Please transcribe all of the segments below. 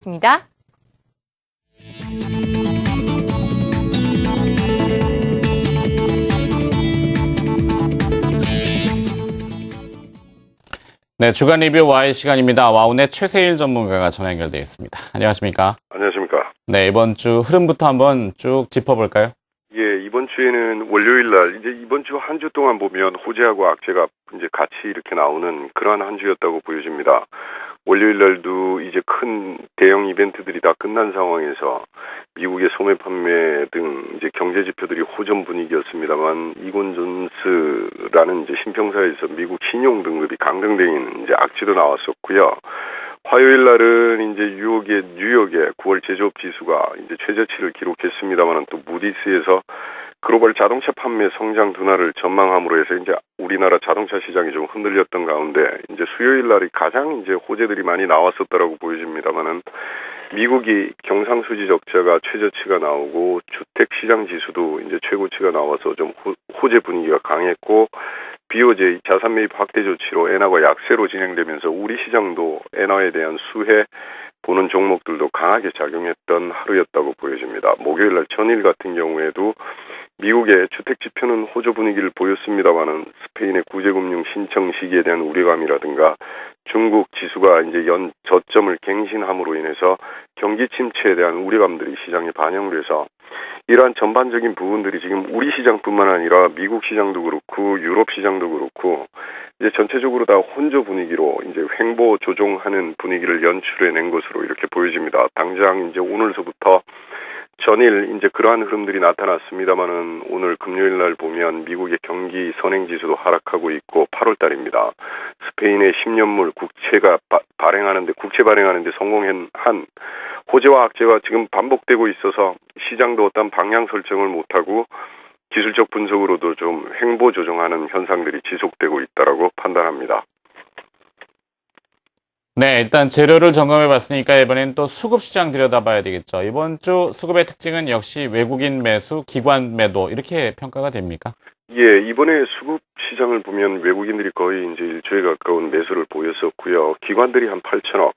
있습니다. 네, 주간 리뷰 와의 시간입니다. 와운의 최세일 전문가가 전화 연결되어 있습니다. 안녕하십니까? 안녕하십니까. 네, 이번 주 흐름부터 한번 쭉 짚어볼까요? 예, 이번 주에는 월요일 날, 이제 이번 주 한 주 동안 보면 호재하고 악재가 이제 같이 이렇게 나오는 그러한 한 주였다고 보여집니다. 월요일 날도 이제 큰 대형 이벤트들이 다 끝난 상황에서 미국의 소매 판매 등 이제 경제 지표들이 호전 분위기였습니다만 이곤 존스라는 이제 신평사에서 미국 신용 등급이 강등되는 이제 악재도 나왔었고요. 화요일 날은 이제 뉴욕의 9월 제조업 지수가 이제 최저치를 기록했습니다만 또 무디스에서 글로벌 자동차 판매 성장 둔화를 전망함으로 해서 이제 우리나라 자동차 시장이 좀 흔들렸던 가운데 이제 수요일 날이 가장 이제 호재들이 많이 나왔었다라고 보여집니다만은 미국이 경상수지 적자가 최저치가 나오고 주택 시장 지수도 이제 최고치가 나와서 좀 호재 분위기가 강했고 BOJ 자산 매입 확대 조치로 엔화가 약세로 진행되면서 우리 시장도 엔화에 대한 수혜 보는 종목들도 강하게 작용했던 하루였다고 보여집니다. 목요일 날 전일 같은 경우에도 미국의 주택 지표는 호조 분위기를 보였습니다만은 스페인의 구제금융 신청 시기에 대한 우려감이라든가 중국 지수가 이제 연 저점을 갱신함으로 인해서 경기 침체에 대한 우려감들이 시장에 반영돼서 이러한 전반적인 부분들이 지금 우리 시장뿐만 아니라 미국 시장도 그렇고 유럽 시장도 그렇고 이제 전체적으로 다 혼조 분위기로 이제 횡보 조종하는 분위기를 연출해낸 것으로 이렇게 보여집니다. 당장 이제 오늘서부터 전일 이제 그러한 흐름들이 나타났습니다만은 오늘 금요일 날 보면 미국의 경기 선행 지수도 하락하고 있고 8월 달입니다. 스페인의 10년물 국채가 국채 발행하는데 성공한 호재와 악재가 지금 반복되고 있어서 시장도 어떤 방향 설정을 못하고 기술적 분석으로도 좀 횡보 조정하는 현상들이 지속되고 있다라고 판단합니다. 네, 일단 재료를 점검해 봤으니까 이번엔 또 수급 시장 들여다봐야 되겠죠. 이번 주 수급의 특징은 역시 외국인 매수, 기관 매도 이렇게 평가가 됩니까? 예, 이번에 수급 시장을 보면 외국인들이 거의 이제 1조에 가까운 매수를 보였었고요. 기관들이 한 8천억,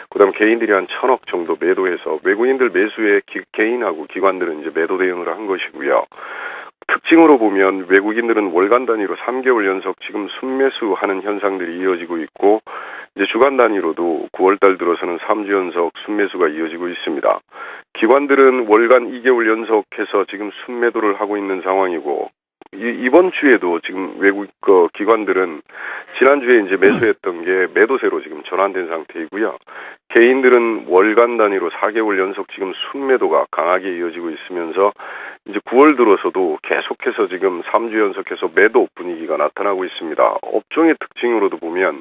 그다음 개인들이 한 1,000억 정도 매도해서 외국인들 매수에 개인하고 기관들은 이제 매도 대응을 한 것이고요. 특징으로 보면 외국인들은 월간 단위로 3개월 연속 지금 순매수하는 현상들이 이어지고 있고 이제 주간 단위로도 9월 달 들어서는 3주 연속 순매수가 이어지고 있습니다. 기관들은 월간 2개월 연속해서 지금 순매도를 하고 있는 상황이고 이번 주에도 지금 외국 기관들은 지난주에 이제 매수했던 게 매도세로 지금 전환된 상태이고요. 개인들은 월간 단위로 4개월 연속 지금 순매도가 강하게 이어지고 있으면서 이제 9월 들어서도 계속해서 지금 3주 연속해서 매도 분위기가 나타나고 있습니다. 업종의 특징으로도 보면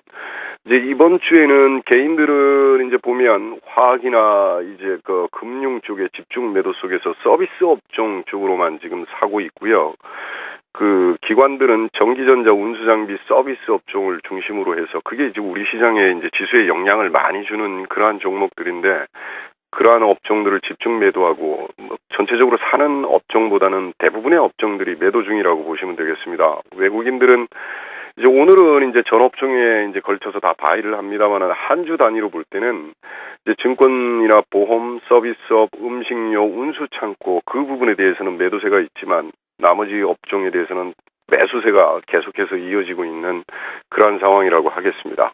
이제 이번 주에는 개인들은 이제 보면 화학이나 이제 금융 쪽의 집중 매도 속에서 서비스 업종 쪽으로만 지금 사고 있고요. 기관들은 전기전자, 운수장비, 서비스 업종을 중심으로 해서 그게 이제 우리 시장에 이제 지수에 영향을 많이 주는 그러한 종목들인데 그러한 업종들을 집중 매도하고 전체적으로 사는 업종보다는 대부분의 업종들이 매도 중이라고 보시면 되겠습니다. 외국인들은 이제 오늘은 이제 전 업종에 이제 걸쳐서 다 바이를 합니다만 한 주 단위로 볼 때는 이제 증권이나 보험, 서비스업, 음식료, 운수 창고 그 부분에 대해서는 매도세가 있지만 나머지 업종에 대해서는 매수세가 계속해서 이어지고 있는 그러한 상황이라고 하겠습니다.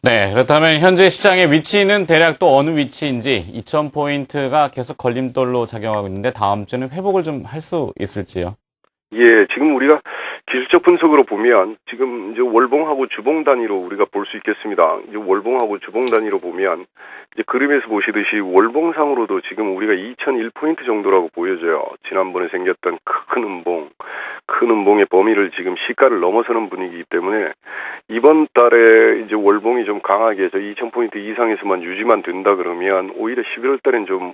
네, 그렇다면 현재 시장의 위치는 대략 또 어느 위치인지 2,000포인트가 계속 걸림돌로 작용하고 있는데 다음 주는 회복을 좀 할 수 있을지요? 예, 지금 우리가 기술적 분석으로 보면 지금 이제 월봉하고 주봉 단위로 우리가 볼 수 있겠습니다. 이제 월봉하고 주봉 단위로 보면 이제 그림에서 보시듯이 월봉상으로도 지금 우리가 2,001포인트 정도라고 보여져요. 지난번에 생겼던 큰 음봉의 범위를 지금 시가를 넘어서는 분위기이기 때문에 이번 달에 이제 월봉이 좀 강하게 해서 2,000포인트 이상에서만 유지만 된다 그러면 오히려 11월 달엔 좀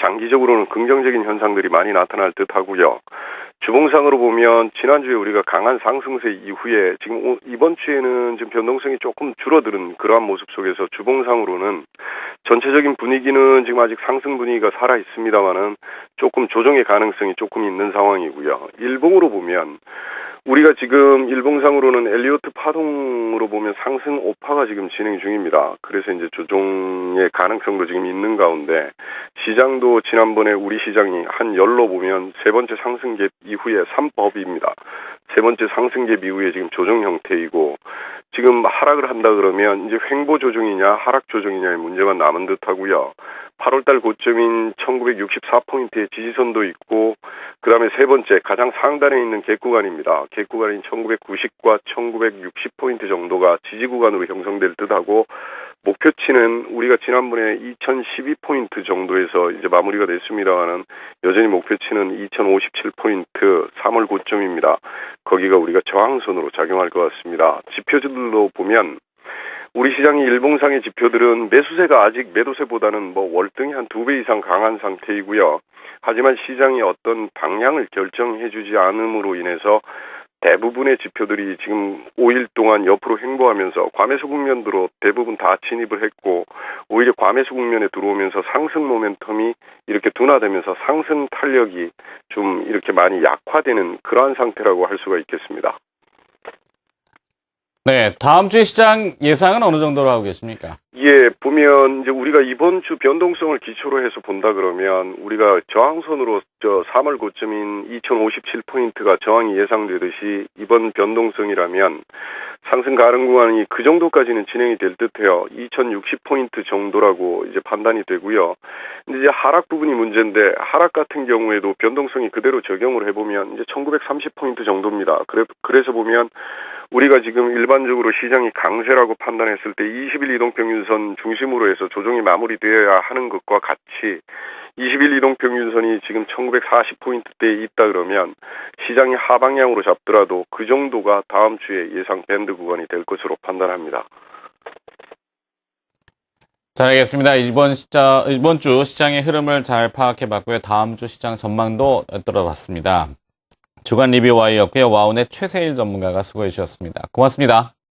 장기적으로는 긍정적인 현상들이 많이 나타날 듯 하고요. 주봉상으로 보면 지난주에 우리가 강한 상승세 이후에 지금 이번 주에는 좀 변동성이 조금 줄어드는 그러한 모습 속에서 주봉상으로는 전체적인 분위기는 지금 아직 상승 분위기가 살아 있습니다만은 조금 조정의 가능성이 조금 있는 상황이고요. 일봉으로 보면 우리가 지금 일봉상으로는 엘리어트 파동으로 보면 상승 오파가 지금 진행 중입니다. 그래서 이제 조정의 가능성도 지금 있는 가운데 시장도 지난번에 우리 시장이 한 열로 보면 세 번째 상승 갭 이후에 3법입니다. 세 번째 상승 갭 이후에 지금 조정 형태이고 지금 하락을 한다 그러면 이제 횡보 조정이냐 하락 조정이냐의 문제만 남은 듯하고요. 8월달 고점인 1964포인트의 지지선도 있고 그 다음에 세 번째 가장 상단에 있는 갭 구간입니다. 갭 구간인 1990과 1960포인트 정도가 지지 구간으로 형성될 듯하고 목표치는 우리가 지난번에 2012포인트 정도에서 이제 마무리가 됐습니다만은 여전히 목표치는 2057포인트 3월 고점입니다. 거기가 우리가 저항선으로 작용할 것 같습니다. 지표들로 보면 우리 시장의 일봉상의 지표들은 매수세가 아직 매도세보다는 월등히 한 2배 이상 강한 상태이고요. 하지만 시장이 어떤 방향을 결정해주지 않음으로 인해서 대부분의 지표들이 지금 5일 동안 옆으로 횡보하면서 과매수 국면으로 대부분 다 진입을 했고 오히려 과매수 국면에 들어오면서 상승 모멘텀이 이렇게 둔화되면서 상승 탄력이 좀 이렇게 많이 약화되는 그러한 상태라고 할 수가 있겠습니다. 네, 다음 주의 시장 예상은 어느 정도로 하고 계십니까? 예, 보면 이제 우리가 이번 주 변동성을 기초로 해서 본다 그러면 우리가 저항선으로 3월 고점인 2057포인트가 저항이 예상되듯이 이번 변동성이라면 상승 가능 구간이 그 정도까지는 진행이 될 듯해요. 2060포인트 정도라고 이제 판단이 되고요. 근데 이제 하락 부분이 문제인데 하락 같은 경우에도 변동성이 그대로 적용을 해보면 이제 1930포인트 정도입니다. 그래서 보면 우리가 지금 일반적으로 시장이 강세라고 판단했을 때 20일 이동평균선 중심으로 해서 조정이 마무리되어야 하는 것과 같이 20일 이동평균선이 지금 1940포인트대에 있다 그러면 시장이 하방향으로 잡더라도 그 정도가 다음 주에 예상 밴드 구간이 될 것으로 판단합니다. 잘 알겠습니다. 이번 주 시장의 흐름을 잘 파악해봤고요. 다음 주 시장 전망도 들어봤습니다. 주간 리뷰 Y였고요. 와운의 최세일 전문가가 수고해 주셨습니다. 고맙습니다.